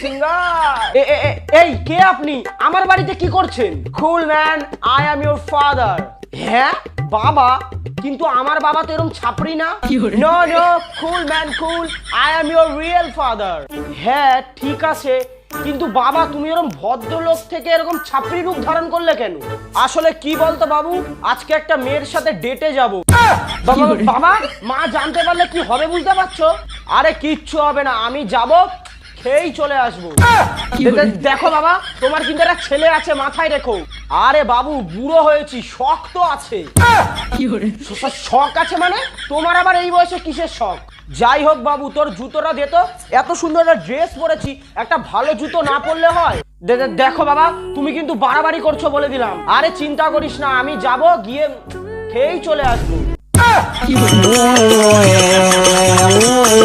Singer. এই কে আপনি? আমার বাড়িতে কি করছেন? Cool man, I am your father. হ্যাঁ বাবা, কিন্তু আমার বাবা তো এরকম ছাপড়ি না। No no, cool man cool, I am your real father. হ্যাঁ ঠিক আছে, কিন্তু বাবা তুমি এরকম ভদ্রলোক থেকে এরকম ছাপড়ি রূপ ধারণ করলে কেন? আসলে কি বলতো বাবু, আজকে একটা মেয়ের সাথে ডেটে যাব। বাবা বাবা, মা জানতে পারলে কি হবে বুঝতে পারছো? আরে কিচ্ছু হবে না, আমি যাব, খেয়েই চলে আসবো। দেখো বাবা, তোমার কিন্তু একটা ছেলে আছে, মাথায় রেখো। আরে বাবু, বুড়ো হয়েছি, শখ তো আছে। শখ আছে মানে? তোমার আবার এই বয়সে কিসের শখ? যাই হোক বাবু, তোর জুতোটা দে তো। এত সুন্দর একটা ড্রেস পরেছি, একটা ভালো জুতো না পরলে হয়? দেখো বাবা, তুমি কিন্তু বাড়াবাড়ি করছো বলে দিলাম। আরে চিন্তা করিস না, আমি যাব, গিয়ে খেয়েই চলে আসবো।